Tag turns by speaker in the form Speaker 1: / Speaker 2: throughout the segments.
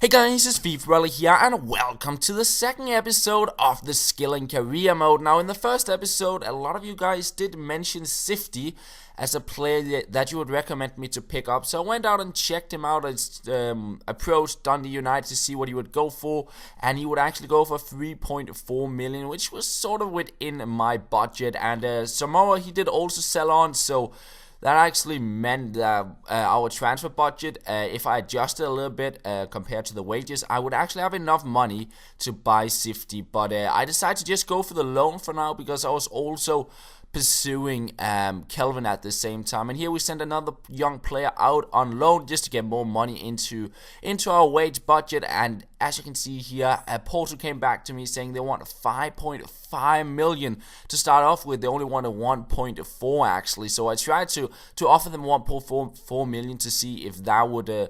Speaker 1: Hey guys, it's FifaRalle here, and welcome to the second episode of the Skill and Career Mode. Now, in the first episode, a lot of you guys did mention Sifty as a player that you would recommend me to pick up. So I went out and checked him out. I approached Dundee United to see what he would go for, and he would actually go for 3.4 million, which was sort of within my budget. And Samoa, he did also sell on, so that actually meant that our transfer budget, if I adjusted a little bit compared to the wages, I would actually have enough money to buy Sifty. But I decided to just go for the loan for now because I was also pursuing Kelvin at the same time. And here we sent another young player out on loan just to get more money into our wage budget. And as you can see here, Porto came back to me saying they want 5.5 million to start off with. They only wanted 1.4 actually. So I tried to offer them 1.4 million to see if that would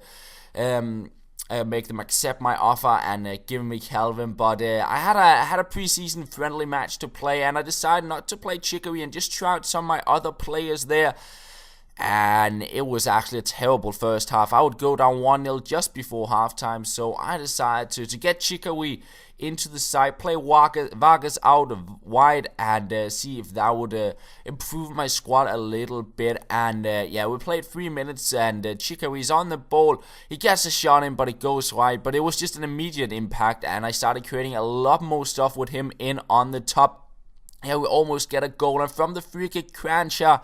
Speaker 1: make them accept my offer and give me Calvin. But I had a preseason friendly match to play, and I decided not to play Chicory and just try out some of my other players there. And it was actually a terrible first half. I would go down 1-0 just before halftime, so I decided to get Chicory into the side, play Vargas out wide, and see if that would improve my squad a little bit. And yeah, we played 3 minutes, and Chicory's on the ball. He gets a shot in, but it goes wide. But it was just an immediate impact, and I started creating a lot more stuff with him in on the top. Yeah, we almost get a goal, and from the free kick, Cranshaw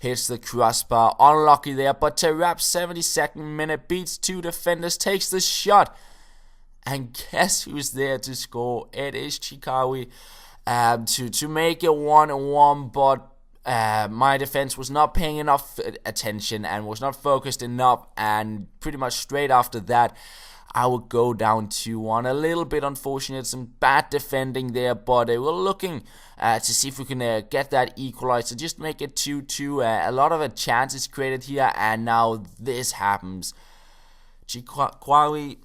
Speaker 1: hits the crossbar. Unlucky there, but Terap, 72nd minute, beats two defenders, takes the shot. And guess who's there to score? It is Chikawi to make it 1-1, but my defense was not paying enough attention and was not focused enough, and pretty much straight after that, I would go down 2-1. A little bit unfortunate, some bad defending there, but we're looking to see if we can get that equalized, to just make it 2-2. A lot of chances created here, and now this happens. Chikawi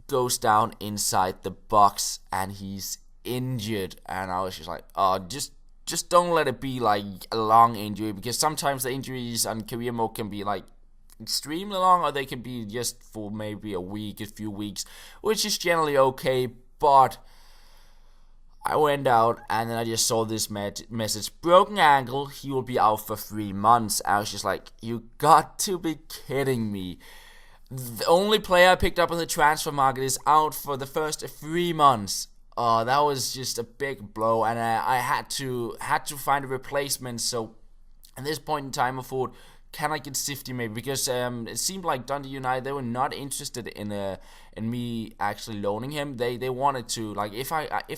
Speaker 1: goes down inside the box and he's injured, and I was just like, oh, just don't let it be like a long injury, because sometimes the injuries on career mode can be like extremely long, or they can be just for maybe a few weeks, which is generally okay. But I went out and then I just saw this message: broken ankle, he will be out for 3 months. I was just like, you got to be kidding me. The only player I picked up on the transfer market is out for the first 3 months. Oh, that was just a big blow, and I had to find a replacement. So at this point in time, I thought, can I get Sifty maybe? Because it seemed like Dundee United, they were not interested in me actually loaning him. They wanted to, like, if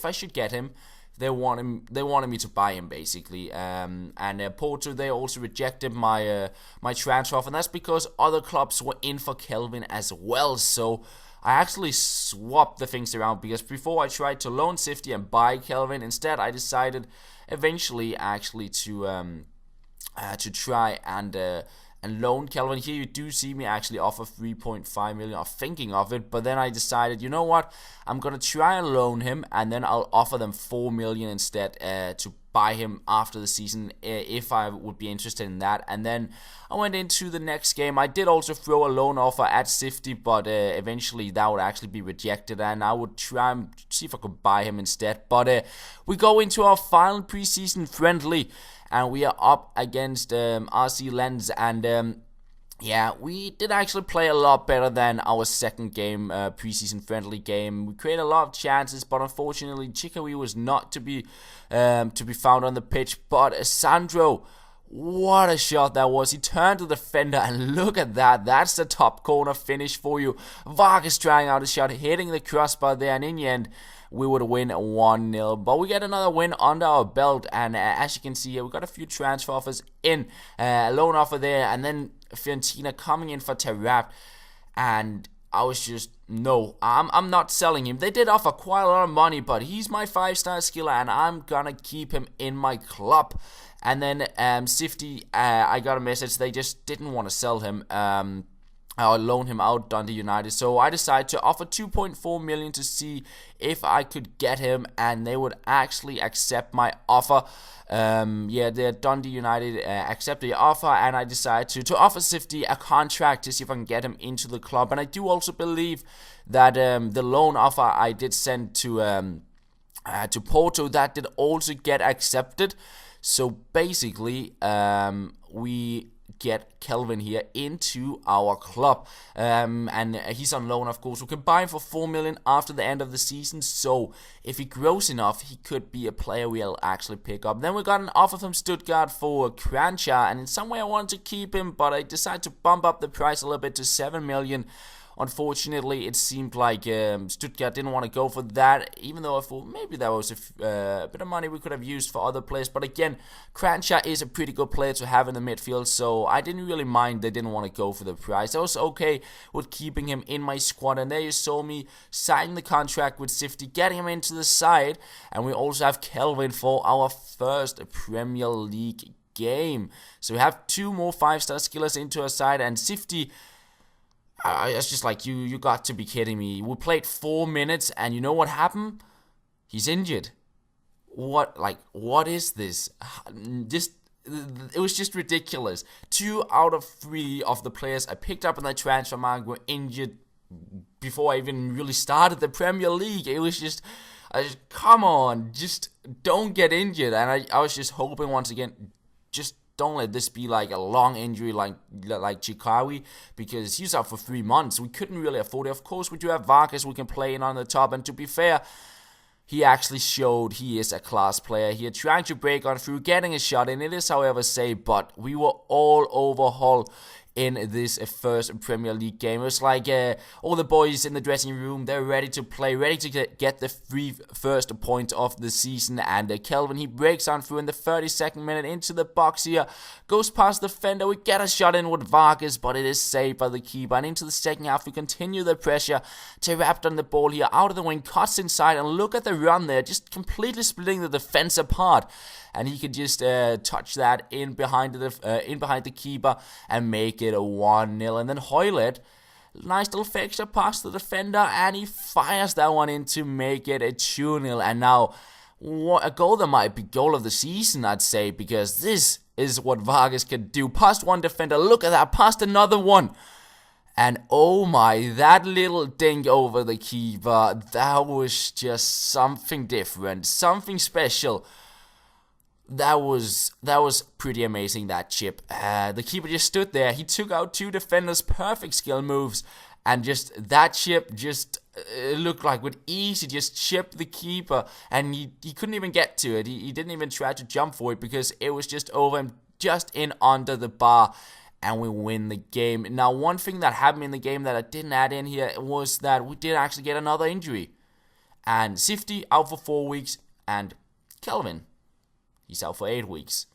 Speaker 1: I should get him, they wanted me to buy him basically. And Porto, they also rejected my transfer offer, and that's because other clubs were in for Kelvin as well. So I actually swapped the things around, because before I tried to loan Sifty and buy Kelvin. Instead, I decided eventually actually to try and loan Kelvin. Here you do see me actually offer 3.5 million, or thinking of it, but then I decided, you know what, I'm gonna try and loan him, and then I'll offer them 4 million instead to buy him after the season, if I would be interested in that. And then I went into the next game. I did also throw a loan offer at Sifty, but eventually that would actually be rejected, and I would try and see if I could buy him instead. But we go into our final preseason friendly, and we are up against RC Lens, and yeah, we did actually play a lot better than our second game, preseason friendly game. We created a lot of chances, but unfortunately, Chicory was not to be found on the pitch. But Sandro, what a shot that was. He turned to the defender, and look at that. That's the top corner finish for you. Vargas trying out a shot, hitting the crossbar there, and in the end, we would win 1-0. But we get another win under our belt, and as you can see here, we got a few transfer offers in, a loan offer there, and then Fiorentina coming in for Terap, and I was just, no, I'm not selling him. They did offer quite a lot of money, but he's my 5-star skiller, and I'm gonna keep him in my club. And then Sifty, I got a message, they just didn't want to sell him. I'll loan him out Dundee United. So I decided to offer 2.4 million to see if I could get him, and they would actually accept my offer. Yeah, the Dundee United accepted the offer, and I decided to offer Sifty a contract to see if I can get him into the club. And I do also believe that the loan offer I did send to Porto, that did also get accepted. So basically, we get Kelvin here into our club, and he's on loan, of course. We can buy him for 4 million after the end of the season, so if he grows enough, he could be a player we'll actually pick up. Then we got an offer from Stuttgart for Kranjčar, and in some way I wanted to keep him, but I decided to bump up the price a little bit to 7 million. Unfortunately, it seemed like Stuttgart didn't want to go for that, even though I thought maybe that was a bit of money we could have used for other players. But again, Kranjčar is a pretty good player to have in the midfield, so I didn't really mind they didn't want to go for the price. I was okay with keeping him in my squad, and there you saw me signing the contract with Sifty, getting him into the side, and we also have Kelvin for our first Premier League game. So we have 2 more 5-star skillers into our side, and Sifty, I was just like, you got to be kidding me. We played 4 minutes, and you know what happened? He's injured. What is this? It was just ridiculous. 2 out of 3 of the players I picked up in the transfer market were injured before I even really started the Premier League. It was just, come on, just don't get injured. And I was just hoping once again, just don't let this be like a long injury like Chikawi, because he's out for 3 months. We couldn't really afford it. Of course, we do have Vargas we can play in on the top, and to be fair, he actually showed he is a class player here, trying to break on through, getting a shot in. It is, however, safe, but we were all over Hull in this first Premier League game. It was like all the boys in the dressing room, they're ready to play, ready to get the first point of the season. And Kelvin, he breaks on through in the 32nd minute into the box here, goes past the defender. We get a shot in with Vargas, but it is saved by the keeper. And into the second half, we continue the pressure. Terrapt on the ball here, out of the wing, cuts inside, and look at the run there, just completely splitting the defense apart. And he could just touch that in behind the keeper and make it a 1-0. And then Hoylett, nice little fixture past the defender, and he fires that one in to make it a 2-0. And now, a goal that might be goal of the season, I'd say, because this is what Vargas can do. Past one defender, look at that, past another one. And oh my, that little dink over the keeper, that was just something different, something special. That was pretty amazing, that chip. The keeper just stood there. He took out 2 defenders, perfect skill moves, and just that chip just looked like with ease he just chipped the keeper, and he couldn't even get to it. He didn't even try to jump for it because it was just over him, just in under the bar, and we win the game. Now, one thing that happened in the game that I didn't add in here was that we did actually get another injury, and Sifty out for 4 weeks, and Kelvin, he's out for 8 weeks.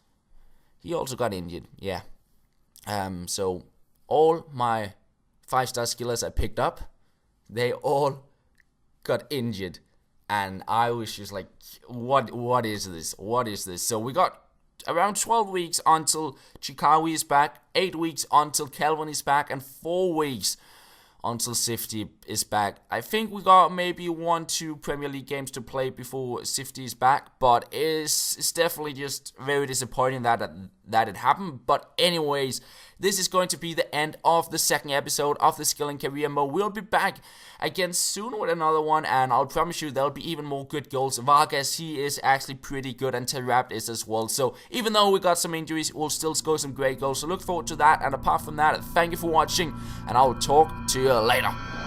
Speaker 1: He also got injured, yeah. So all my 5-star skillers I picked up, they all got injured. And I was just like, what is this? What is this? So we got around 12 weeks until Chikawi is back, 8 weeks until Kelvin is back, and 4 weeks until Sifty is back. I think we got maybe 1-2 Premier League games to play before Sifty is back, but it's definitely just very disappointing that it happened. But anyways, this is going to be the end of the second episode of the Skill and Career Mode. We'll be back again soon with another one, and I'll promise you there'll be even more good goals. Vargas, he is actually pretty good, and Terrapt is as well. So even though we got some injuries, we'll still score some great goals. So look forward to that, and apart from that, thank you for watching, and I'll talk to you later.